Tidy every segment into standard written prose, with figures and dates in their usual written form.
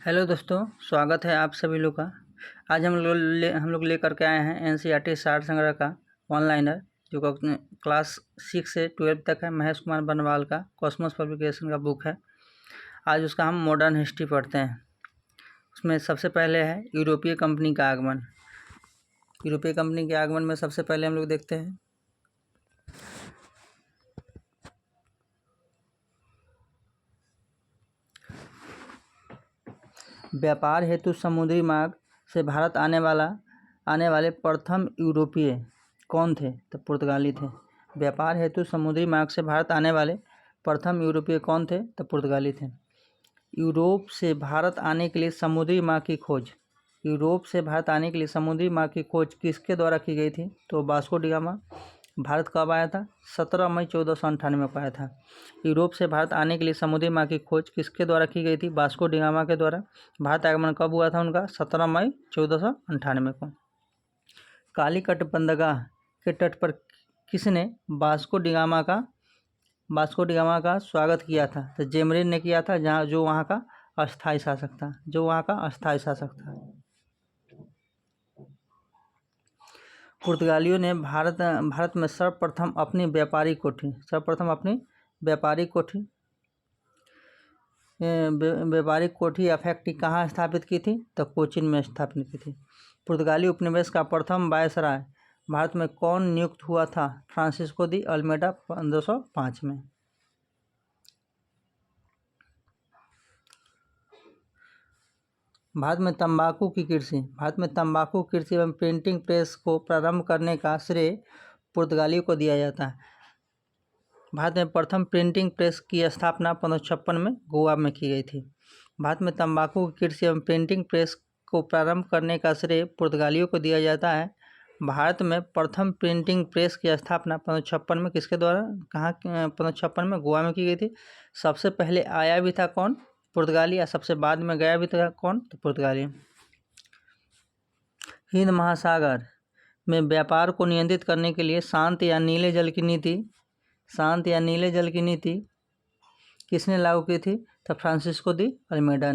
Hello दोस्तों, स्वागत है आप सभी लोग का। आज हम लोग लेकर के आए हैं एनसीईआरटी सार संग्रह का ऑनलाइनर, जो क्लास 6 से 12 तक है। महेश कुमार बनवाल का कॉस्मोस पब्लिकेशन का बुक है। आज उसका हम मॉडर्न हिस्ट्री पढ़ते हैं। उसमें सबसे पहले है यूरोपीय कंपनी का आगमन। यूरोपीय कंपनी के आगमन में सबसे पहले हम लोग देखते हैं व्यापार हेतु समुद्री मार्ग से भारत आने वाले प्रथम यूरोपीय कौन थे? तो पुर्तगाली थे। व्यापार हेतु समुद्री मार्ग से भारत आने वाले प्रथम यूरोपीय कौन थे? तो पुर्तगाली थे। यूरोप से भारत आने के लिए समुद्री मार्ग की खोज यूरोप से भारत आने के लिए समुद्री मार्ग की खोज किसके द्वारा की गई थी? तो वास्को डी गामा। भारत कब आया था? 17 मई 1498 को आया था। यूरोप से भारत आने के लिए समुद्री मार्ग की खोज किसके द्वारा की गई थी? वास्को डी गामा के द्वारा। भारत आगमन कब हुआ था उनका? 17 मई 1498 को। कालीकट बंदरगाह के तट पर किसने वास्को डी गामा का स्वागत किया था? तो जेमरिन ने किया था, जो वहाँ का अस्थायी शासक था। पुर्तगालियों ने भारत में सर्वप्रथम अपनी व्यापारिक कोठी या फैक्ट्री कहाँ स्थापित की थी? तो कोचीन में स्थापित की थी। पुर्तगाली उपनिवेश का प्रथम वायसराय भारत में कौन नियुक्त हुआ था? फ्रांसिस्को दी अल्मेडा 1505 में। भारत में तंबाकू की कृषि एवं प्रिंटिंग प्रेस को प्रारंभ करने का श्रेय पुर्तगालियों को दिया जाता है। भारत में प्रथम प्रिंटिंग प्रेस की स्थापना 1556 में गोवा में की गई थी। भारत में तंबाकू की कृषि एवं प्रिंटिंग प्रेस को प्रारंभ करने का श्रेय पुर्तगालियों को दिया जाता है। भारत में प्रथम प्रिंटिंग प्रेस की स्थापना 1556 में किसके द्वारा 1556 में गोवा में की गई थी। सबसे पहले आया भी था कौन? पुर्तगाली। या सबसे बाद में गया भी था कौन? तो पुर्तगाली। हिंद महासागर में व्यापार को नियंत्रित करने के लिए शांत या नीले जल की नीति किसने लागू की थी? तो फ्रांसिस्को दी अल्मेडा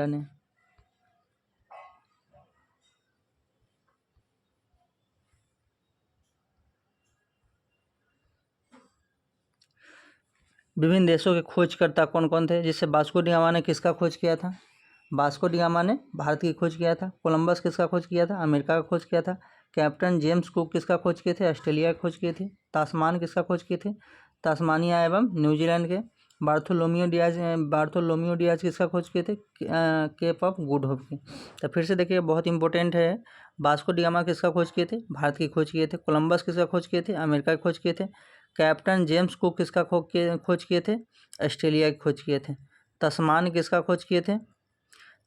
ने। विभिन्न देशों के खोजकर्ता कौन कौन थे? जिससे वास्को डी गामा ने किसका खोज किया था? वास्को डी गामा ने भारत की खोज किया था। कोलंबस किसका खोज किया था? अमेरिका का खोज किया था। कैप्टन जेम्स कुक किसका खोज किए थे? ऑस्ट्रेलिया की खोज किए थे। तास्मान किसका खोज किए थे? तास्मानिया एवं न्यूजीलैंड के। बार्थोलोमियो डियाज किसका खोज किए थे? केप ऑफ गुड होप की। तो फिर से देखिए, बहुत इंपॉर्टेंट है। वास्को डी गामा किसका खोज किए थे? भारत की खोज किए थे। कोलंबस किसका खोज किए थे? अमेरिका की खोज किए थे। कैप्टन जेम्स कुक किसका खोज किए थे? ऑस्ट्रेलिया की खोज किए थे। तस्मान किसका खोज किए थे?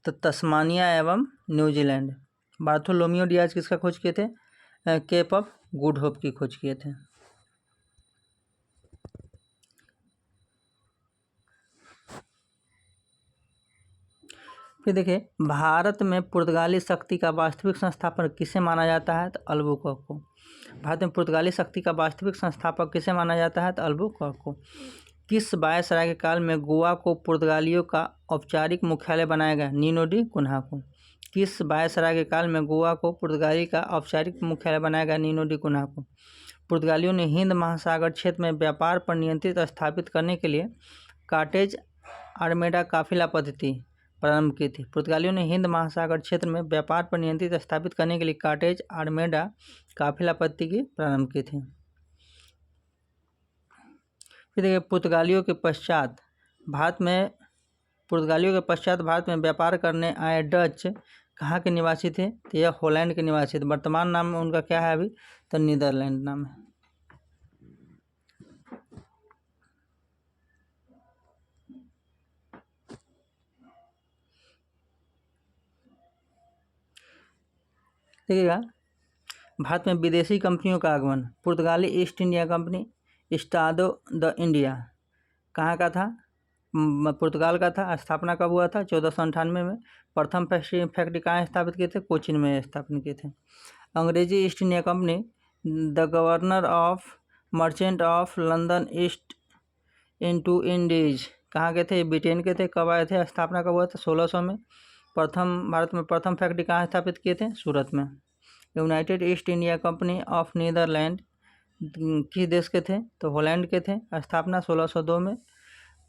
तो तस्मानिया एवं न्यूजीलैंड। बार्थोलोमियो डियाज किसका खोज किए थे? केप ऑफ गुड होप की खोज किए थे। फिर देखिए, भारत में पुर्तगाली शक्ति का वास्तविक संस्थापक किसे माना जाता है? तो अल्बुकर्क को। भारत में पुर्तगाली शक्ति का वास्तविक संस्थापक किसे माना जाता है? तो अल्बुकर्क को। किस वायसराय के काल में गोवा को पुर्तगालियों का औपचारिक मुख्यालय बनाया गया? नीनो डी कुन्हा को। किस वायसराय के काल में गोवा को पुर्तगाली का औपचारिक मुख्यालय बनाया गया? नीनो डी कुन्हा को। पुर्तगालियों ने हिंद महासागर क्षेत्र में व्यापार पर नियंत्रण स्थापित करने के लिए कार्टेज आर्मेडा काफिला पद्धति प्रारंभ की थी। पुर्तगालियों ने हिंद महासागर क्षेत्र में व्यापार पर नियंत्रण स्थापित करने के लिए कार्टेज आर्मेडा काफिला पद्धति की प्रारंभ की थी। फिर देखिए, पुर्तगालियों के पश्चात भारत में व्यापार करने आए डच कहाँ के निवासी थे? तो यह हॉलैंड के निवासी थे। वर्तमान नाम में उनका क्या है अभी? तो नीदरलैंड नाम है। देखिएगा, भारत में विदेशी कंपनियों का आगमन। पुर्तगाली ईस्ट इंडिया कंपनी, स्टाडो द इंडिया कहाँ का था? पुर्तगाल का था। स्थापना कब हुआ था? 1498 में। प्रथम फैक्ट्री कहाँ स्थापित किए थे? कोचीन में स्थापित किए थे। अंग्रेजी east India Company, the governor of merchant of London east into Indies कहाँ के थे? ब्रिटेन के थे। कब आए थे? स्थापना कब हुआ था? 1600 में। भारत में प्रथम फैक्ट्री कहाँ स्थापित किए थे? सूरत में। United East India Company of Netherlands किस देश के थे? तो हॉलैंड के थे। स्थापना 1602 में।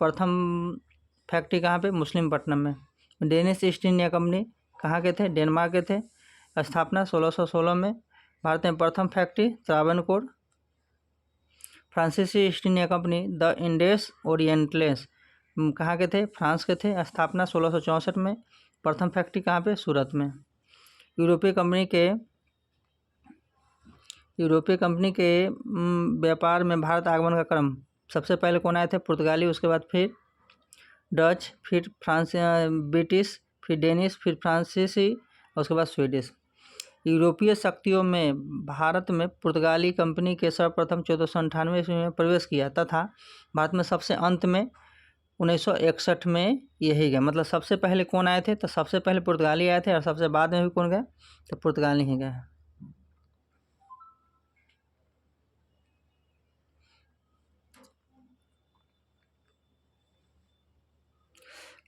प्रथम फैक्ट्री कहाँ पे? मुस्लिमपट्टनम में। डेनिश ईस्ट इंडिया कंपनी कहाँ के थे? डेनमार्क के थे। स्थापना 1616 में। भारत में प्रथम फैक्ट्री त्रावणकोर। फ्रांसीसी ईस्ट इंडिया कंपनी द इंडेस ओरिएंटलेस कहाँ के थे? फ्रांस के थे। स्थापना 1664 में। प्रथम फैक्ट्री कहाँ पे? सूरत में। यूरोपीय कंपनी के व्यापार में भारत आगमन का क्रम सबसे पहले कौन आए थे? पुर्तगाली, उसके बाद फिर डच, फिर ब्रिटिश, फिर डेनिश, फिर फ्रांसीसी और उसके बाद स्वीडिश। यूरोपीय शक्तियों में भारत में पुर्तगाली कंपनी के सर्वप्रथम 1498 ईस्वी में प्रवेश किया तथा भारत में सबसे अंत में 1961 में यही गए। मतलब सबसे पहले कौन आए थे? तो सबसे पहले पुर्तगाली आए थे और सबसे बाद में भी कौन गए? तो पुर्तगाली ही गए।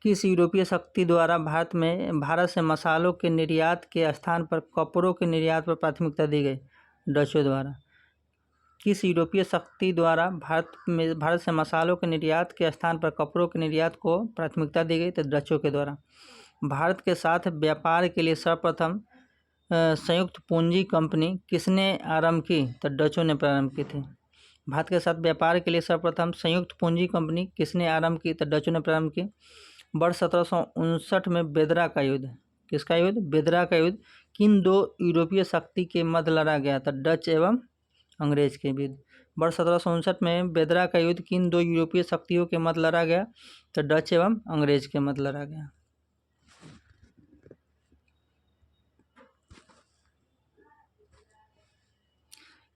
किस यूरोपीय शक्ति द्वारा भारत से मसालों के निर्यात के स्थान पर कपड़ों के निर्यात पर प्राथमिकता दी गई? डचों द्वारा। किस यूरोपीय शक्ति द्वारा भारत से मसालों के निर्यात के स्थान पर कपड़ों के निर्यात को प्राथमिकता दी गई? तो डचों के द्वारा। भारत के साथ व्यापार के लिए सर्वप्रथम संयुक्त पूंजी कंपनी किसने आरंभ की? तो डचों ने प्रारंभ की थी। भारत के साथ व्यापार के लिए सर्वप्रथम संयुक्त पूंजी कंपनी किसने आरंभ की? तो डचों ने प्रारंभ की। वर्ष 1759 में बेदरा का युद्ध, किसका युद्ध? बेदरा का युद्ध किन दो यूरोपीय शक्ति के मध्य लड़ा गया? तो डच एवं अंग्रेज के युद्ध। वर्ष 1759 में बेदरा का युद्ध किन दो यूरोपीय शक्तियों के मध्य लड़ा गया? तो डच एवं अंग्रेज के मध्य लड़ा गया।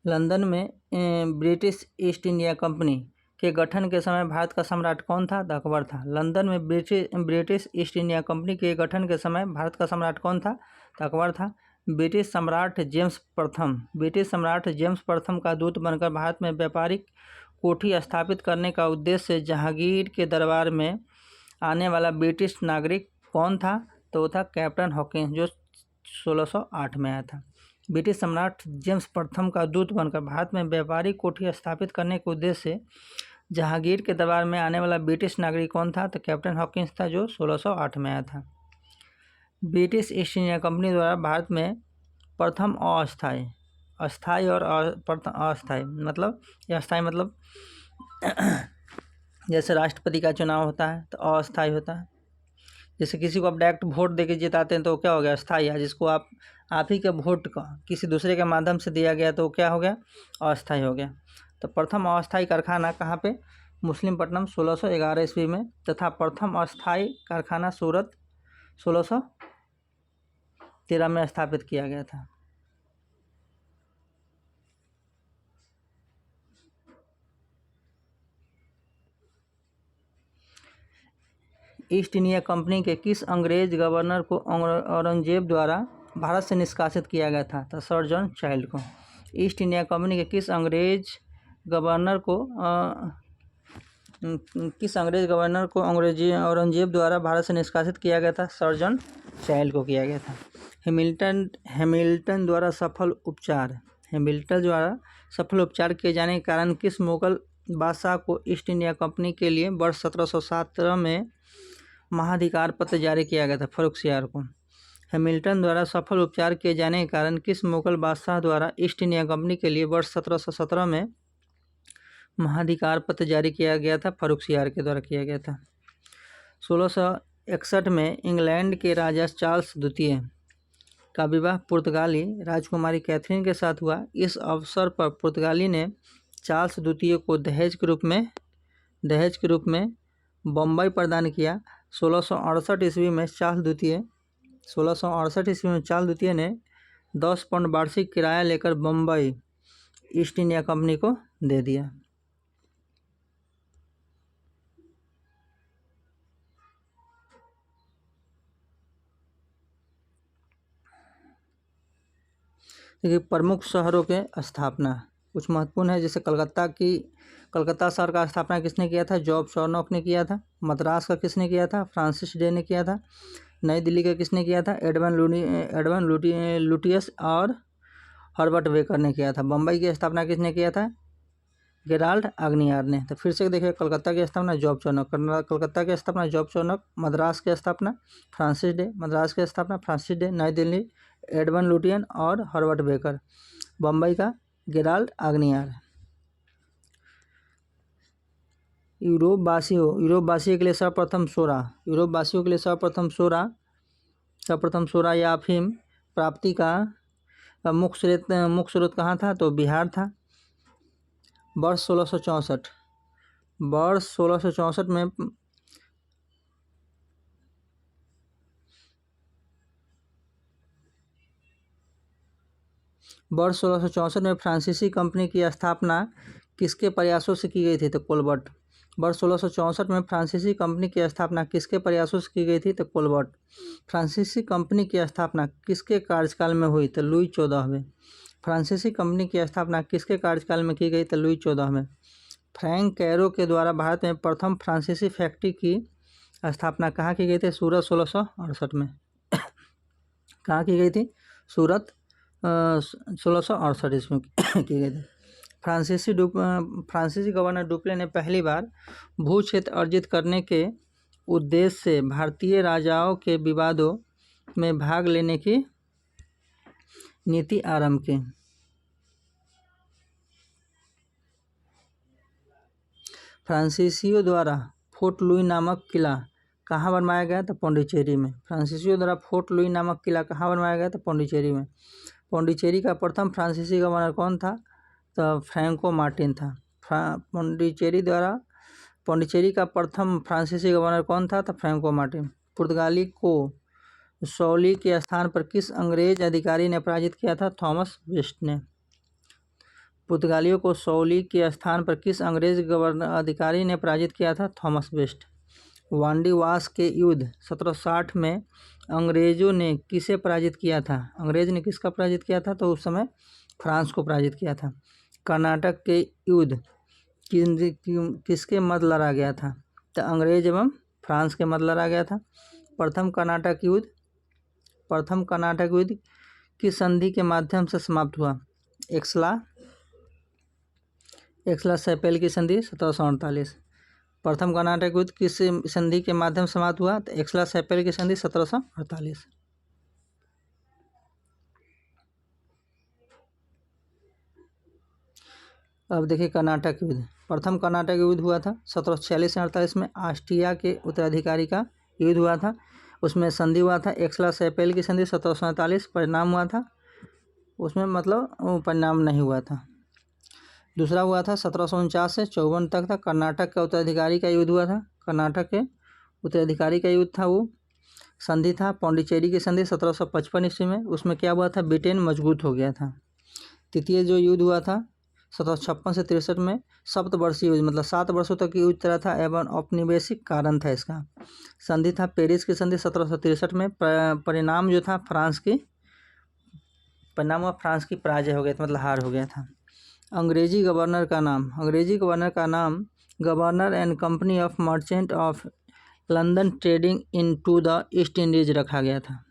लंदन में ब्रिटिश ईस्ट इंडिया कंपनी के गठन के समय भारत का सम्राट कौन था? तो अकबर था। लंदन में ब्रिटिश ईस्ट इंडिया कंपनी के गठन के समय भारत का सम्राट कौन था? तो अकबर था। ब्रिटिश सम्राट जेम्स प्रथम का दूत बनकर भारत में व्यापारिक कोठी स्थापित करने का उद्देश्य जहांगीर के दरबार में आने वाला ब्रिटिश नागरिक कौन था? तो वो था कैप्टन हॉकिंस, जो 1608 में आया था। ब्रिटिश सम्राट जेम्स प्रथम का दूत बनकर भारत में व्यापारिक कोठी स्थापित करने के उद्देश्य से जहांगीर के दरबार में आने वाला ब्रिटिश नागरिक कौन था? तो कैप्टन हॉकिंस था, जो 1608 में आया था। ब्रिटिश ईस्ट इंडिया कंपनी द्वारा भारत में प्रथम अस्थाई और अस्थाई मतलब जैसे राष्ट्रपति का चुनाव होता है तो अस्थाई होता है। जैसे किसी को आप डायरेक्ट वोट देके जिताते हैं तो क्या हो गया? अस्थाई है। जिसको आप ही के वोट का किसी दूसरे के माध्यम से दिया गया तो क्या हो गया? अस्थाई हो गया। तो प्रथम अस्थाई कारखाना कहाँ पे? मुस्लिमपट्टनम 1611 ईस्वी में, तथा प्रथम अस्थाई कारखाना सूरत 1613 में स्थापित किया गया था। ईस्ट इंडिया कंपनी के किस अंग्रेज गवर्नर को औरंगजेब द्वारा भारत से निष्कासित किया गया था? तो सर जॉन चाइल्ड को। ईस्ट इंडिया कंपनी के किस अंग्रेज गवर्नर को औरंगजेब द्वारा भारत से निष्कासित किया गया था? सर जॉन चाइल्ड को किया गया था। हैमिल्टन द्वारा सफल उपचार किए जाने के कारण किस मुगल बादशाह को ईस्ट इंडिया कंपनी के लिए वर्ष 1717 में महाधिकार पत्र जारी किया गया था? फर्रुखसियार को। हैमिल्टन द्वारा सफल उपचार किए जाने के कारण किस मुगल बादशाह द्वारा ईस्ट इंडिया कंपनी के लिए वर्ष 1717 में महाधिकार पत्र जारी किया गया था? फर्रुखसियार के द्वारा किया गया था। 1661 में इंग्लैंड के राजा चार्ल्स द्वितीय का विवाह पुर्तगाली राजकुमारी कैथरीन के साथ हुआ। इस अवसर पर पुर्तगाली ने चार्ल्स द्वितीय को दहेज के रूप में बम्बई प्रदान किया। 1668 ईस्वी में चार्ल्स द्वितीय ने 10 पाउंड वार्षिक किराया लेकर बम्बई ईस्ट इंडिया कंपनी को दे दिया। देखिए, प्रमुख शहरों के स्थापना कुछ महत्वपूर्ण है, जैसे कलकत्ता शहर का स्थापना किसने किया था? जॉब चार्नोक ने किया था। मद्रास का किसने किया था? फ्रांसिस डे ने किया था। नई दिल्ली का किसने किया था? एडवन लुटियस और हर्बर्ट बेकर ने किया था। बम्बई की स्थापना किसने किया था? गेराल्ड आग्नियार ने। तो फिर से देखिए, कलकत्ता की स्थापना जॉब चार्नोक, कलकत्ता की स्थापना जॉब चार्नोक। मद्रास की स्थापना फ्रांसिस डे, मद्रास की स्थापना फ्रांसिस डे। नई दिल्ली एडवन लुटियन और हर्बर्ट बेकर। बम्बई का गेराल्ड आग्नियार। यूरोपवासियों के लिए सर्वप्रथम सोरा या अफीम प्राप्ति का मुख्य स्रोत कहाँ था? तो बिहार था। वर्ष 1664 में फ्रांसीसी कंपनी की स्थापना किसके प्रयासों से की गई थी? तो कोलबर्ट। वर्ष 1664 में फ्रांसीसी कंपनी की स्थापना किसके प्रयासों से की गई थी? तो कोलबर्ट। फ्रांसीसी कंपनी की स्थापना किसके कार्यकाल में हुई? तो लुई 14वें। फ्रांसीसी कंपनी की स्थापना किसके कार्यकाल में की गई? तो लुई 14वें। फ्रैंक कैरो के द्वारा भारत में प्रथम फ्रांसीसी फैक्ट्री की स्थापना कहाँ की गई थी? सूरत 1668 में। कहाँ की गई थी? सूरत 1668 ईस्वी में की गई थी। फ्रांसीसी गवर्नर डुप्ले ने पहली बार भू क्षेत्र अर्जित करने के उद्देश्य से भारतीय राजाओं के विवादों में भाग लेने की नीति आरंभ की। फ्रांसीसियों द्वारा फोर्ट लुई नामक किला कहाँ बनवाया गया? तो पौंडीचेरी में। फ्रांसीसियों द्वारा फोर्ट लुई नामक किला कहाँ बनवाया गया? तो पौंडीचेरी में। पौंडीचेरी का प्रथम फ्रांसीसी गवर्नर कौन था? तो फ्रैंको मार्टिन था। पौंडीचेरी का प्रथम फ्रांसीसी गवर्नर कौन था? तो फ्रैंको मार्टिन। पुर्तगाली को सौली के स्थान पर किस अंग्रेज अधिकारी ने पराजित किया था? थॉमस वेस्ट ने। पुर्तगालियों को सौली के स्थान पर किस अंग्रेज अधिकारी ने पराजित किया था? Thomas waste. वांडीवास के युद्ध 1760 में अंग्रेजों ने किसे पराजित किया था? अंग्रेज ने किसका पराजित किया था? तो उस समय फ्रांस को पराजित किया था। कर्नाटक के युद्ध किसके मध्य लड़ा गया था? तो अंग्रेज एवं फ्रांस के मध्य लड़ा गया था। प्रथम कर्नाटक युद्ध किस संधि के माध्यम से समाप्त हुआ? एक्सला सेपेल की संधि 1748। प्रथम कर्नाटक युद्ध किस संधि के माध्यम से समाप्त हुआ? तो एक्सला सेपेल की संधि 1748। अब देखिए कर्नाटक युद्ध। प्रथम कर्नाटक युद्ध हुआ था 1746 से 48 में। ऑस्ट्रिया के उत्तराधिकारी का युद्ध हुआ था, उसमें संधि हुआ था एक्सला सेपेल की संधि 1747। परिणाम हुआ था उसमें, मतलब परिणाम नहीं हुआ था। दूसरा हुआ था 1749 से 54 तक था, कर्नाटक का उत्तराधिकारी का युद्ध हुआ था। कर्नाटक के उत्तराधिकारी का युद्ध था, वो संधि था पौंडीचेरी की संधि 1755 ईस्वी में। उसमें क्या हुआ था? ब्रिटेन मजबूत हो गया था। तृतीय जो युद्ध हुआ था 1756 से 63 में, सप्तवर्षीय युद्ध, मतलब 7 वर्षों तक युद्ध चला था एवं औपनिवेशिक कारण था इसका। संधि था पेरिस की संधि 1763 में। परिणाम जो था फ्रांस की पराजय हो गया था, मतलब हार हो गया था। अंग्रेजी गवर्नर का नाम governor and company of merchant of London trading into the East Indies रखा गया था।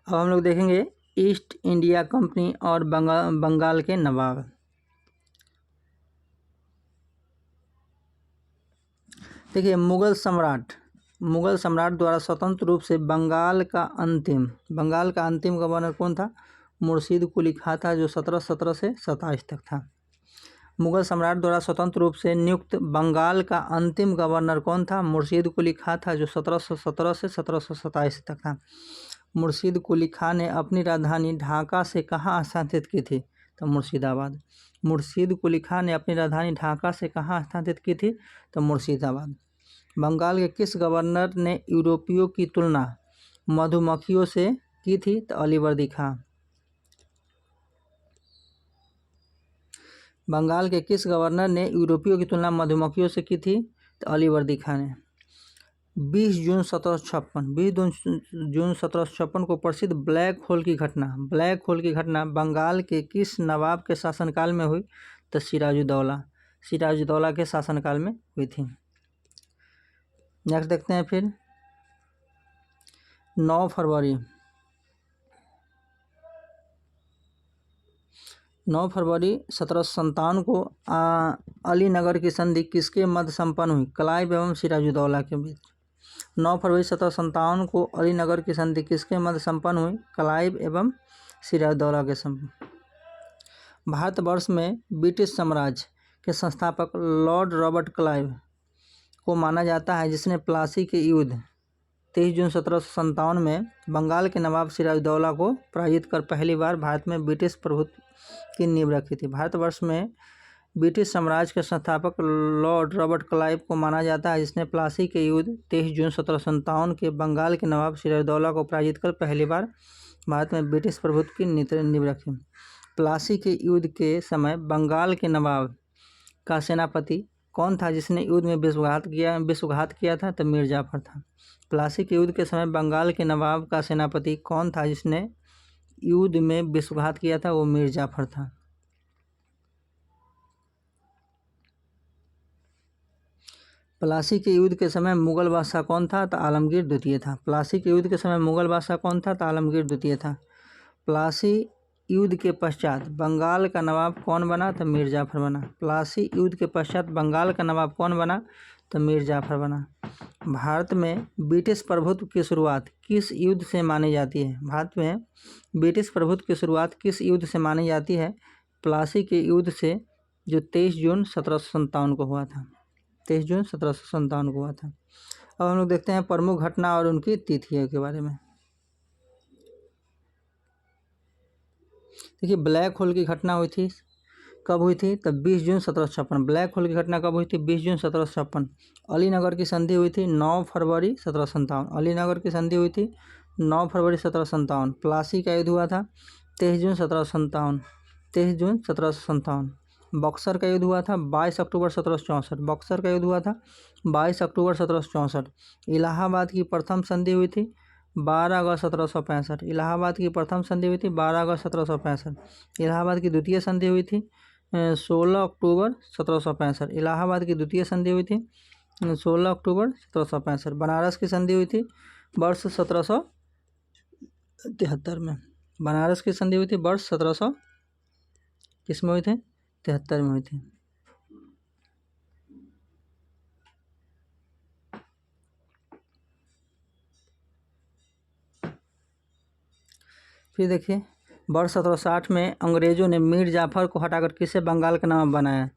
अब हम लोग देखेंगे ईस्ट इंडिया कंपनी और बंगाल के नवाब। देखिए, मुगल सम्राट द्वारा स्वतंत्र रूप से बंगाल का अंतिम गवर्नर कौन था? मुर्शीद कुली खां था, जो 1717 से 27 तक था। मुगल सम्राट द्वारा स्वतंत्र रूप से नियुक्त बंगाल का अंतिम गवर्नर कौन था? मुर्शीद कुली खां था, जो 1717 से 1727 तक था। मुर्शीद कुली खां ने अपनी राजधानी ढाका से कहाँ स्थानांतरित की थी? तो मुर्शिदाबाद। मुर्शीद कुली खां ने अपनी राजधानी ढाका से कहाँ स्थानांतरित की थी? तो मुर्शिदाबाद। बंगाल के किस गवर्नर ने यूरोपियों की तुलना मधुमक्खियों से की थी? तो अलीवर्दी खां। बंगाल के किस गवर्नर ने यूरोपियों की तुलना मधुमक्खियों से की थी? तो अलीवर्दी खां ने। 20 जून 1756 को प्रसिद्ध ब्लैक होल की घटना बंगाल के किस नवाब के शासनकाल में हुई? तो सिराजुद्दौला के शासनकाल में हुई थी। नेक्स्ट देखते हैं फिर 9 फरवरी 1757 को अलीनगर की संधि किसके मध्य संपन्न हुई? क्लाइव एवं सिराजुद्दौला के बीच। 9 फरवरी 1757 को अलीनगर की संधि किसके मध्य संपन्न हुई? क्लाइव एवं सिराजुद्दौला के संग। भारतवर्ष में ब्रिटिश साम्राज्य के संस्थापक लॉर्ड रॉबर्ट क्लाइव को माना जाता है, जिसने प्लासी के युद्ध 23 जून 1757 में बंगाल के नवाब सिराजुद्दौला को पराजित कर पहली बार भारत में ब्रिटिश प्रभुत्व की नींव रखी थी। भारतवर्ष में ब्रिटिश साम्राज्य के संस्थापक लॉर्ड रॉबर्ट क्लाइव को माना जाता है, जिसने प्लासी के युद्ध 23 जून 1757 के बंगाल के नवाब सिराजुद्दौला को पराजित कर पहली बार भारत में ब्रिटिश प्रभुत्व की नींव रखी। प्लासी के युद्ध के समय बंगाल के नवाब का सेनापति कौन था, जिसने युद्ध में विश्वघात किया था? तो मीर जाफर था। प्लासी के युद्ध के समय बंगाल के नवाब का सेनापति कौन था, जिसने युद्ध में विश्वघात किया था? वो मीर जाफर था। प्लासी के युद्ध के समय मुगल बादशाह कौन था? तो आलमगीर द्वितीय था। प्लासी के युद्ध के समय मुगल बादशाह कौन था? तो आलमगीर द्वितीय था। प्लासी युद्ध के पश्चात बंगाल का नवाब कौन बना? तो मीर जाफर बना। प्लासी युद्ध के पश्चात बंगाल का नवाब कौन बना? तो मीर जाफर बना। भारत में ब्रिटिश प्रभुत्व की शुरुआत किस युद्ध से मानी जाती है? भारत में ब्रिटिश प्रभुत्व की शुरुआत किस युद्ध से मानी जाती है? प्लासी के युद्ध से, जो 23 जून 1757 को हुआ था। 23 जून 1757 को हुआ था। अब हम लोग देखते हैं प्रमुख घटना और उनकी तिथियों के बारे में। देखिए, ब्लैक होल की घटना हुई थी, कब हुई थी? तब 20 जून 1756। ब्लैक होल की घटना कब हुई थी? 20 जून 1756। अलीनगर की संधि हुई थी 9 फरवरी 1757। अलीनगर की संधि हुई थी 9 फरवरी 1757। प्लासी का युद्ध हुआ था 23 जून 1757। 23 जून 1757। बक्सर का युद्ध हुआ था 22 अक्टूबर 1764। बक्सर का युद्ध हुआ था 22 अक्टूबर 1764। इलाहाबाद की प्रथम संधि हुई थी 12 अगस्त 1765। इलाहाबाद की प्रथम संधि हुई थी 12 अगस्त 1765। इलाहाबाद की द्वितीय संधि हुई थी 16 अक्टूबर 1765। इलाहाबाद की द्वितीय संधि हुई थी 16 अक्टूबर 1765। बनारस की संधि हुई थी वर्ष 1773 में। बनारस की संधि हुई थी वर्ष 1700 किस में हुई थी? 73 में हुई थी। फिर देखिए, वर्ष 1760 में अंग्रेजों ने मीर जाफर को हटाकर किसे बंगाल का नवाब बनाया?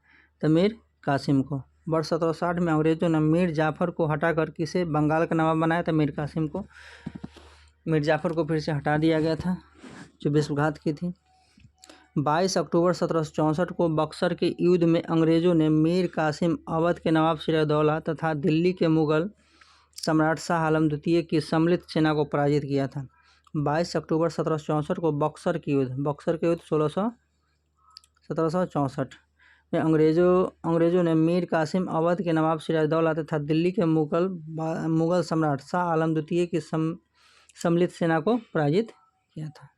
तो मीर कासिम को। वर्ष 1760 में अंग्रेजों ने मीर जाफर को हटाकर किसे बंगाल का नवाब बनाया? तो मीर कासिम को। मीर जाफर को फिर से हटा दिया गया था, जो विश्वघात की थी। 22 अक्टूबर 1764 को बक्सर के युद्ध में अंग्रेजों ने मीर कासिम, अवध के नवाब सिराजुद्दौला तथा दिल्ली के मुगल सम्राट शाह आलम द्वितीय की सम्मिलित सेना को पराजित किया था। 22 अक्टूबर 1764 को बक्सर के युद्ध 1764 में अंग्रेजों ने मीर कासिम, अवध के नवाब सिराजुद्दौला तथा दिल्ली के मुगल सम्राट शाह आलम द्वितीय की सम्मिलित सेना को पराजित किया था।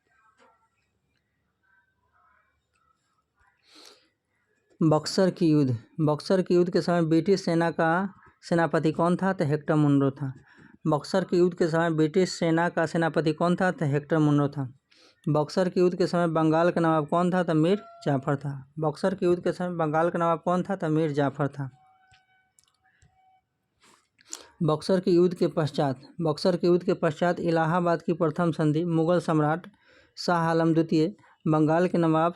बक्सर के युद्ध के समय ब्रिटिश सेना का सेनापति कौन था? तो हेक्टर मुनरो था। बक्सर के युद्ध के समय ब्रिटिश सेना का सेनापति कौन था? तो हेक्टर मुनरो था। बक्सर के युद्ध के समय बंगाल का नवाब कौन था? तो मीर जाफर था। बक्सर के युद्ध के समय बंगाल का नवाब कौन था? तो मीर जाफर था। बक्सर के युद्ध के पश्चात इलाहाबाद की प्रथम संधि मुगल सम्राट शाह आलम द्वितीय, बंगाल के नवाब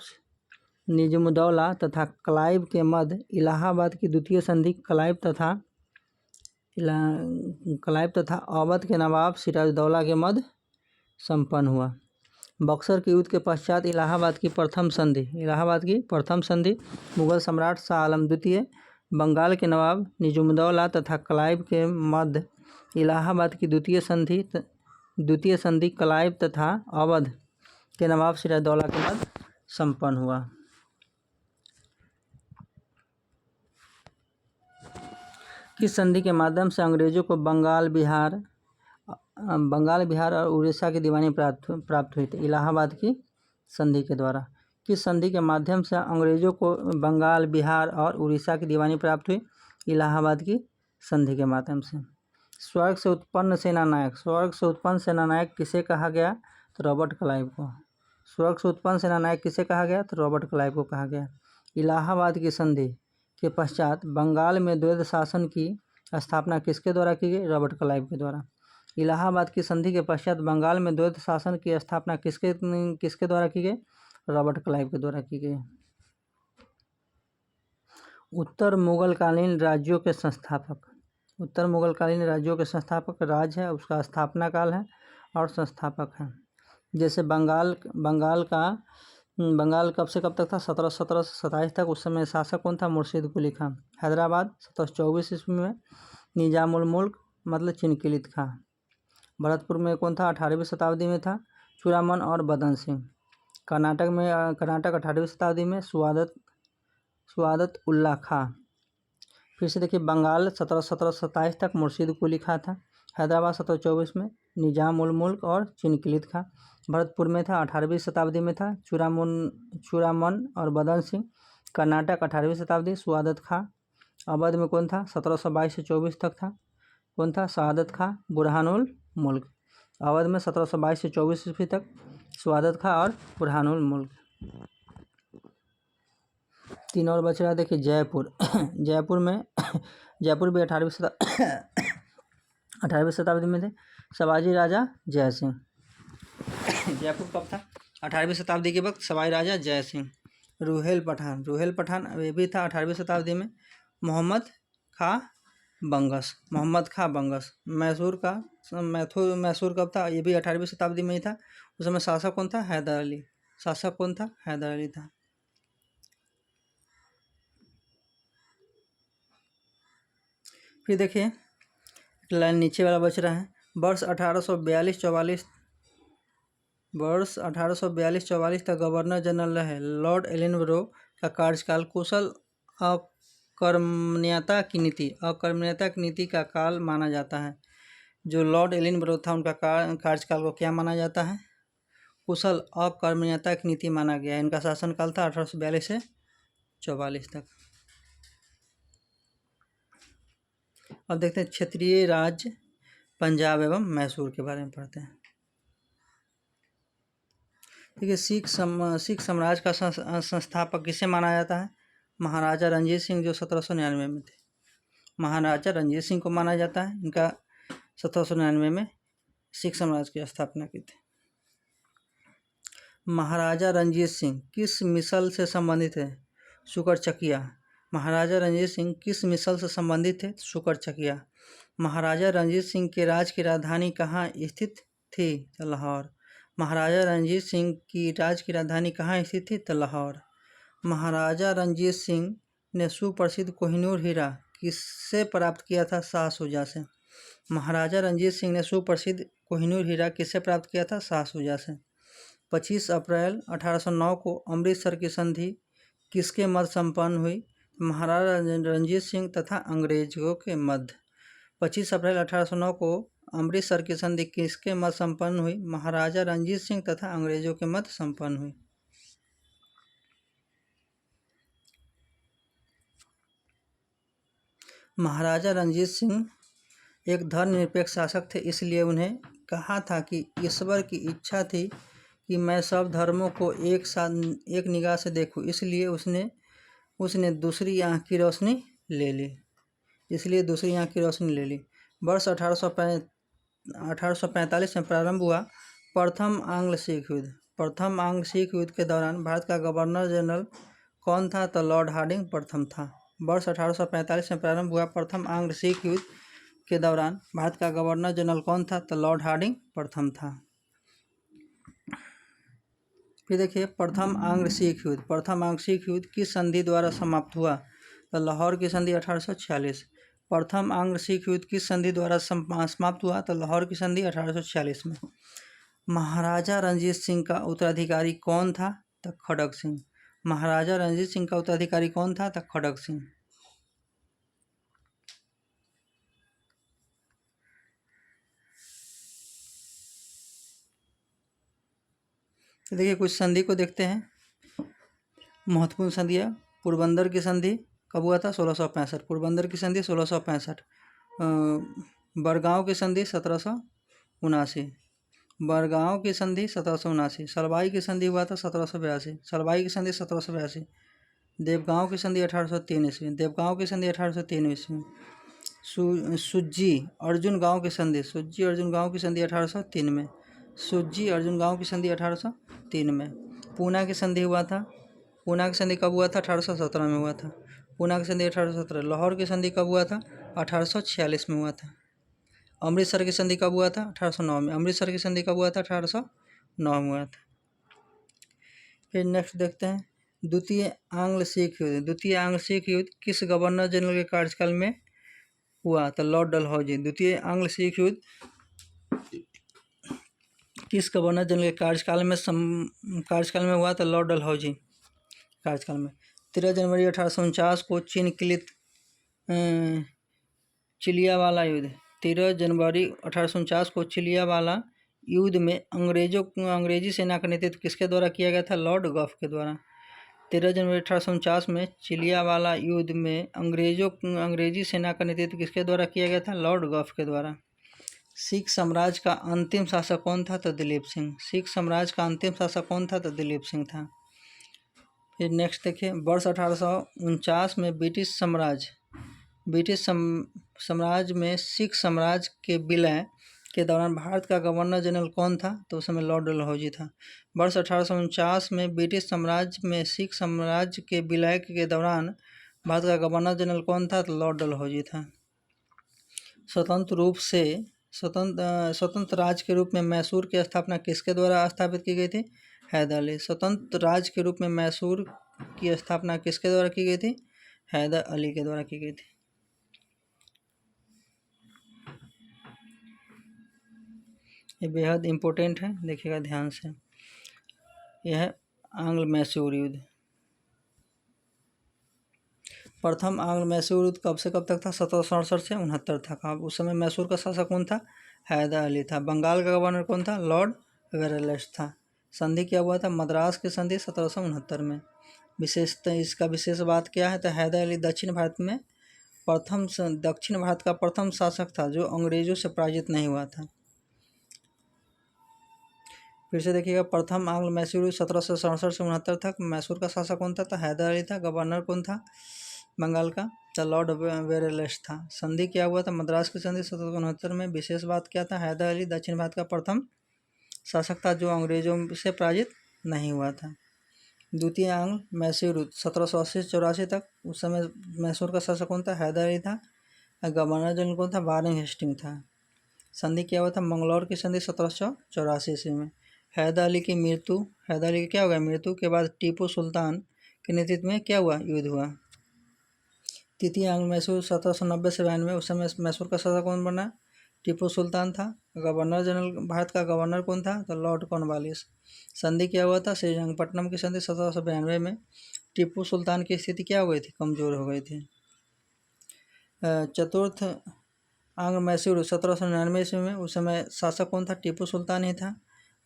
निजामुद्दौला तथा क्लाइव के मध्य इलाहाबाद की द्वितीय संधि क्लाइव तथा अवध के नवाब सिराजुद्दौला के मध्य संपन्न हुआ। बक्सर के युद्ध के पश्चात इलाहाबाद की प्रथम संधि मुगल सम्राट शाह आलम द्वितीय, बंगाल के नवाब निजामुद्दौला तथा क्लाइव के मध्य इलाहाबाद की द्वितीय संधि क्लाइव तथा अवध के नवाब सिराजुद्दौला के मध्य संपन्न हुआ। किस संधि के माध्यम से अंग्रेजों को बंगाल बिहार और उड़ीसा की दीवानी प्राप्त हुई थी? इलाहाबाद की संधि के द्वारा। किस संधि के माध्यम से अंग्रेजों को बंगाल बिहार और उड़ीसा की दीवानी प्राप्त हुई? इलाहाबाद की संधि के माध्यम से। स्वर्ग से उत्पन्न सेनानायक किसे कहा गया? तो रॉबर्ट क्लाइव को। स्वर्ग से उत्पन्न सेनानायक किसे कहा गया? तो रॉबर्ट क्लाइव को कहा गया। इलाहाबाद की संधि के पश्चात बंगाल में द्वैध शासन की स्थापना किसके द्वारा की गई? रॉबर्ट क्लाइव के द्वारा। इलाहाबाद की संधि के पश्चात बंगाल में द्वैध शासन की स्थापना किसके द्वारा की गई? रॉबर्ट क्लाइव के द्वारा की गई। उत्तर मुगलकालीन राज्यों के संस्थापक राज्य है, उसका स्थापना काल है और संस्थापक है। जैसे बंगाल कब से कब तक था? 1727 तक। उस समय शासक कौन था? मुर्शीद कुली खां। हैदराबाद 1724 ईस्वी में निजामुल मुल्क मतलब चिनकिलित खां। भरतपुर में कौन था? 18वीं शताब्दी में था चूड़ामन और बदन सिंह। कर्नाटक 18वीं शताब्दी में सुआदत उल्ला खां। फिर से देखिए, बंगाल 1727 तक मुर्शीद कुली खां था। हैदराबाद 1724 में निजाम उल मुल्क और चिनकिलित खां। भरतपुर में था 18वीं शताब्दी में था चूड़ामन और बदन सिंह। कर्नाटक 18वीं शताब्दी सुआदत खां। अवध में कौन था? 1722 से 24 तक था। कौन था? सआदत खां बुरहानुल मुल्क। अवध में 1722 से 24 ईस्वी तक सुआदत खां और बुरहानुल मुल्क। 3 और बच रहा। देखिए, जयपुर जयपुर भी 18वीं शताब्दी में थे सवाजी राजा जय सिंह। जयपुर कब था? 18वीं शताब्दी के वक्त सवाई राजा जय सिंह। रूहेल पठान ये भी था 18वीं शताब्दी में। मोहम्मद खां बंगस। मैसूर कब था? ये भी 18वीं शताब्दी में ही था। उस समय शासक कौन था? हैदर अली था। फिर देखिए, लाइन नीचे वाला बच रहा है। वर्ष 1842-44 तक गवर्नर जनरल रहे लॉर्ड एलिनबरो का कार्यकाल कुशल अकर्मण्यता की नीति का काल माना जाता है। जो लॉर्ड एलिनबरो था, उनका कार्यकाल को क्या माना जाता है? कुशल अकर्मण्यता की नीति माना गया। इनका शासनकाल था 1842 से 44 तक। अब देखते हैं क्षेत्रीय राज्य पंजाब एवं मैसूर के बारे में पढ़ते हैं। देखिए, सिख साम्राज्य का संस्थापक किसे माना जाता है? महाराजा रणजीत सिंह, जो 1799 में थे। महाराजा रणजीत सिंह को माना जाता है। इनका 1799 में सिख साम्राज्य की स्थापना की थी। महाराजा रणजीत सिंह किस मिसल से संबंधित है? शुकरचकिया। महाराजा रणजीत सिंह किस मिसल से संबंधित थे? शुकरचकिया। महाराजा रणजीत सिंह के राज की राजधानी कहाँ स्थित थी? तो लाहौर। महाराजा रणजीत सिंह की राज की राजधानी कहाँ स्थित थी? तो लाहौर। महाराजा रणजीत सिंह ने सुप्रसिद्ध कोहिनूर हीरा किससे प्राप्त किया था? शाह शुजा से। महाराजा रणजीत सिंह ने सुप्रसिद्ध कोहिनूर हीरा किससे प्राप्त किया था? शाह शुजा से। 25 अप्रैल 1809 को अमृतसर की संधि किसके मध्य संपन्न हुई? महाराजा रणजीत सिंह तथा अंग्रेजों के मध्य। 25 अप्रैल 1809 को अमृतसर की संधि किसके मध्य संपन्न हुई? महाराजा रणजीत सिंह तथा अंग्रेजों के मध्य संपन्न हुई। महाराजा रणजीत सिंह एक धर्मनिरपेक्ष शासक थे, इसलिए उन्हें कहा था कि ईश्वर की इच्छा थी कि मैं सब धर्मों को एक निगाह से देखूं, इसलिए उसने दूसरी आँख की रोशनी ले ली। वर्ष 1845 में प्रारंभ हुआ प्रथम आंग्ल सिख युद्ध के दौरान भारत का गवर्नर जनरल कौन था? तो लॉर्ड हार्डिंग प्रथम था। वर्ष 1845 में प्रारंभ हुआ प्रथम आंग्ल सिख युद्ध के दौरान भारत का गवर्नर जनरल कौन था? तो लॉर्ड हार्डिंग प्रथम था। फिर देखिए, प्रथम आंग्ल सिख युद्ध किस संधि द्वारा समाप्त हुआ? तो लाहौर की संधि 1846। प्रथम आंग्ल सिख युद्ध किस संधि द्वारा समाप्त हुआ? तो लाहौर की संधि 1846 में। महाराजा रणजीत सिंह का उत्तराधिकारी कौन था? तो खड़ग सिंह। महाराजा रणजीत सिंह का उत्तराधिकारी कौन था? तो खड़ग सिंह। तो देखिए कुछ संधि को देखते हैं, महत्वपूर्ण संधियाँ। पोरबंदर की संधि कब हुआ था? 1665। पोरबंदर की संधि 1665। बड़गांव की संधि 1779। बड़गांव की संधि 1779। सलवाई की संधि हुआ था 1782। सलवाई की संधि 1782। देवगांव की संधि 1803 ईस्वी। देवगांव की संधि 1803 ईस्वी। सुज्जी अर्जुन गांव की संधि, सुज्जी अर्जुन गांव की संधि 1803 में। सुज्जी अर्जुन गांव की संधि 1803 में। पूना की संधि हुआ था, पूना की संधि कब हुआ था? 1817 में हुआ था। पूना की संधि 1817। लाहौर की संधि कब हुआ था? 1846 में हुआ था। अमृतसर की संधि कब हुआ था? 1809 में। अमृतसर की संधि कब हुआ था? 1809 में हुआ था। फिर नेक्स्ट देखते हैं द्वितीय आंग्ल सिख युद्ध। द्वितीय आंग्ल सिख युद्ध किस गवर्नर जनरल के कार्यकाल में हुआ? तो लॉर्ड डलहौजी। द्वितीय आंग्ल सिख युद्ध किस गवर्नर जनरल के कार्यकाल में हुआ? तो लॉर्ड डलहौजी कार्यकाल में। 13 जनवरी 1849 को चीन किलित चिलियावाला युद्ध। 13 जनवरी 1849 को चिलियावाला युद्ध में अंग्रेजी सेना का नेतृत्व किसके द्वारा किया गया था? लॉर्ड गॉफ के द्वारा। 13 जनवरी 1849 में चिलियावाला युद्ध में अंग्रेजी सेना का नेतृत्व किसके द्वारा किया गया था? लॉर्ड गॉफ के द्वारा। सिख साम्राज्य का अंतिम शासक कौन था? तो दिलीप सिंह। सिख साम्राज्य का अंतिम शासक कौन था? तो दिलीप सिंह था। फिर नेक्स्ट देखिए वर्ष 1849 में ब्रिटिश साम्राज्य में सिख साम्राज्य के विलय के दौरान भारत का गवर्नर जनरल कौन था? तो उस समय लॉर्ड डलहौजी था। वर्ष 1849 में ब्रिटिश साम्राज्य में सिख साम्राज्य के विलय के दौरान भारत का गवर्नर जनरल कौन था? तो लॉर्ड डलहौजी था। स्वतंत्र राज्य के रूप में मैसूर की स्थापना किसके द्वारा स्थापित की गई थी? हैदर अली। स्वतंत्र राज्य के रूप में मैसूर की स्थापना किसके द्वारा की गई थी? हैदर अली के द्वारा की गई थी। ये बेहद इम्पोर्टेंट है, देखिएगा ध्यान से। यह है आंग्ल मैसूर युद्ध। प्रथम आंग्ल मैसूर युद्ध कब से कब तक था? 1767 से 69 तक। अब उस समय मैसूर का शासक कौन था? हैदर अली था। बंगाल का गवर्नर कौन था? लॉर्ड वेरेलेस था। संधि क्या हुआ था? मद्रास की संधि 1769 में। इसका विशेष बात क्या है? तो हैदर अली दक्षिण भारत का प्रथम शासक था जो अंग्रेजों से पराजित नहीं हुआ था। फिर से देखिएगा प्रथम आंग्ल मैसूर 1767 से 69 तक। मैसूर का शासक कौन था? तो हैदर अली था। गवर्नर कौन था बंगाल का? तो लॉर्ड वेरेलेस था। संधि क्या हुआ था? मद्रास की संधि 1769 में। विशेष बात क्या था? हैदर अली दक्षिण भारत का प्रथम शासक था जो अंग्रेजों से पराजित नहीं हुआ था। द्वितीय आंग्ल मैसूर युद्ध 1780 से 84 तक। उस समय मैसूर का शासक कौन था? हैदर अली था। गवर्नर जनरल कौन था? वारेन हेस्टिंग था। संधि क्या हुआ था? मंगलौर की संधि 1784 ईस्वी में। हैदर अली की क्या हो गया? मृत्यु के बाद टीपू सुल्तान के नेतृत्व में क्या हुआ? युद्ध हुआ। तृतीय आंग्ल मैसूर 1790 से 92। उस समय मैसूर का शासक कौन बना? टीपू सुल्तान था। गवर्नर जनरल भारत का गवर्नर कौन था? तो लॉर्ड कॉर्नवालिस। संधि क्या हुआ था? श्रीरंगपट्टनम की संधि 1792 में। टीपू सुल्तान की स्थिति क्या हो गई थी? कमजोर हो गई थी। चतुर्थ आंग्ल मैसूर 1799 ईस्वी में। उस समय शासक कौन था? टीपू सुल्तान ही था।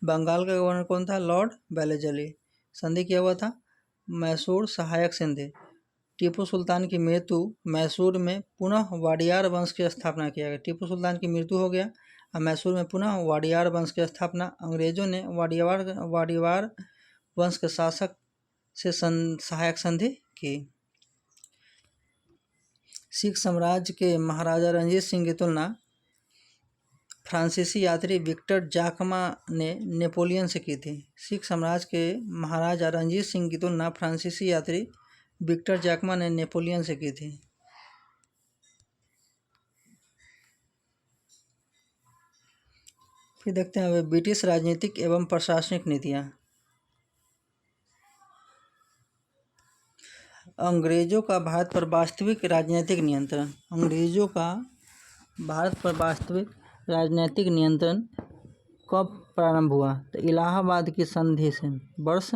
बंगाल का गवर्नर कौन था? Lord Wellesley. संधि क्या हुआ था? मैसूर सहायक संधि। टीपू सुल्तान की मृत्यु मैसूर में पुनः वाडियार वंश की स्थापना किया गया। टीपू सुल्तान की मृत्यु हो गया और मैसूर में पुनः वाडियार वंश की स्थापना। अंग्रेजों ने वाडियार वंश के शासक से सहायक संधि की। सिख साम्राज्य के महाराजा रणजीत सिंह की तुलना फ्रांसीसी यात्री विक्टर जाकमा ने नेपोलियन से की थी। सिख साम्राज्य के महाराजा रणजीत सिंह की तुलना फ्रांसीसी यात्री विक्टर जैकमा ने नेपोलियन से की थी। फिर देखते हैं ब्रिटिश राजनीतिक एवं प्रशासनिक नीतियाँ। अंग्रेजों का भारत पर वास्तविक राजनीतिक नियंत्रण। अंग्रेजों का भारत पर वास्तविक राजनीतिक नियंत्रण कब प्रारंभ हुआ? तो इलाहाबाद की संधि से वर्ष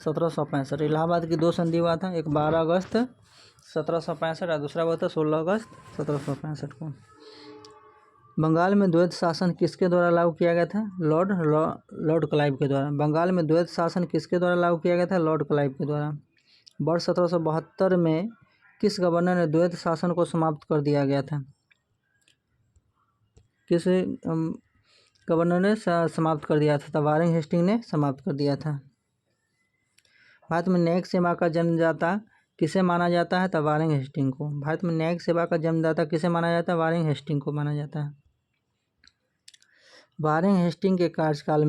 1765। इलाहाबाद की दो संधि हुआ था, एक 12 अगस्त 1765 और दूसरा हुआ था 16 अगस्त 1765 को। बंगाल में द्वैध शासन किसके द्वारा लागू किया गया था? लॉर्ड क्लाइव के द्वारा। बंगाल में द्वैध शासन किसके द्वारा लागू किया गया था? लॉर्ड क्लाइव के द्वारा। वर्ष 1772 में किस गवर्नर ने द्वैध शासन को समाप्त कर दिया गया था? किस गवर्नर ने समाप्त कर दिया था? वारेन हेस्टिंग ने समाप्त कर दिया था। भारत में न्यायिक सेवा का जन्मदाता किसे माना जाता है? वारेन हेस्टिंग को। भारत में न्यायिक सेवा का जन्मदाता किसे माना जाता है? वारेन हेस्टिंग को माना जाता है। वारेन हेस्टिंग के कार्यकाल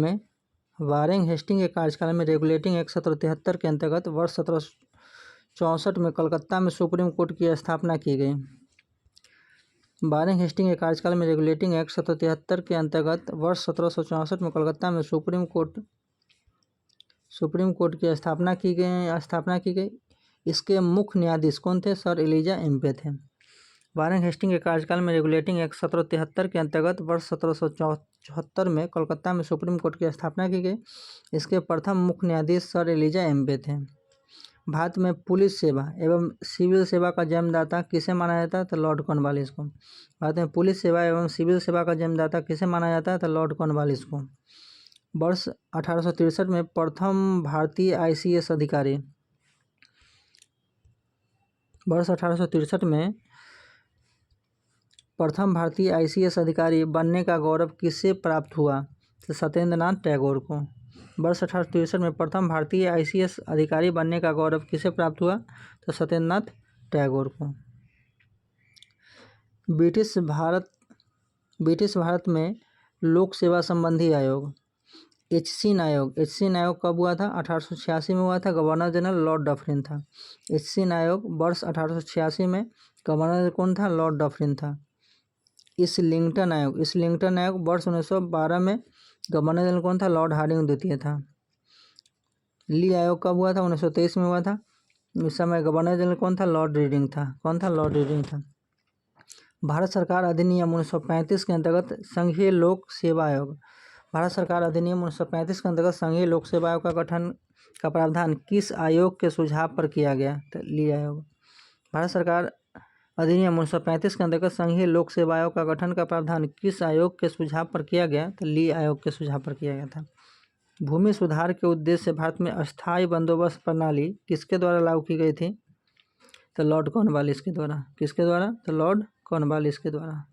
में रेगुलेटिंग एक्ट 1773 के अंतर्गत वर्ष 1764 में कलकत्ता में सुप्रीम कोर्ट की स्थापना की गई। वारेन हेस्टिंग के कार्यकाल में रेगुलेटिंग एक्ट 1773 के अंतर्गत वर्ष 1764 में कलकत्ता में सुप्रीम कोर्ट की स्थापना की गई। इसके मुख्य न्यायाधीश कौन थे? सर एलिजा एम्पे थे। वारेन हेस्टिंग के कार्यकाल में रेगुलेटिंग एक्ट 1773 के अंतर्गत वर्ष 1774 में कलकत्ता में सुप्रीम कोर्ट की स्थापना की गई। इसके प्रथम मुख्य न्यायाधीश सर एलिजा एम्पे थे। भारत में पुलिस सेवा एवं सिविल सेवा का जन्मदाता किसे माना जाता है? तो लॉर्ड कॉर्नवालिस को। भारत में पुलिस सेवा एवं सिविल सेवा का जन्मदाता किसे माना जाता है? तो लॉर्ड कॉर्नवालिस को। वर्ष 1863 में प्रथम भारतीय ICS अधिकारी बनने का गौरव किसे प्राप्त हुआ? तो सत्येंद्र नाथ टैगोर को। वर्ष 1863 में प्रथम भारतीय ICS अधिकारी बनने का गौरव किसे प्राप्त हुआ? तो सत्येंद्र नाथ टैगोर को। ब्रिटिश भारत में लोक सेवा संबंधी आयोग HC आयोग कब हुआ था? 1886 में हुआ था। गवर्नर जनरल लॉर्ड डफरिन था। HC आयोग वर्ष 1886 में गवर्नर कौन था? लॉर्ड डफरिन था। इस्लिंगटन आयोग वर्ष 1912 में गवर्नर जनरल कौन था? लॉर्ड हार्डिंग द्वितीय था। ली आयोग कब हुआ था? 1923 में हुआ था। इस समय गवर्नर जनरल कौन था? लॉर्ड रीडिंग था। भारत सरकार अधिनियम 1935 के अंतर्गत संघीय लोक सेवा आयोग का गठन का प्रावधान किस आयोग के सुझाव पर किया गया? तो ली आयोग। भारत सरकार अधिनियम 1935 के अंतर्गत संघीय लोक सेवा आयोग का गठन का प्रावधान किस आयोग के सुझाव पर किया गया? तो ली आयोग के सुझाव पर किया गया था। भूमि सुधार के उद्देश्य से भारत में अस्थायी बंदोबस्त प्रणाली किसके द्वारा लागू की गई थी? तो लॉर्ड कॉर्नवालिस के द्वारा। किसके द्वारा? तो लॉर्ड कॉर्नवालिस के द्वारा।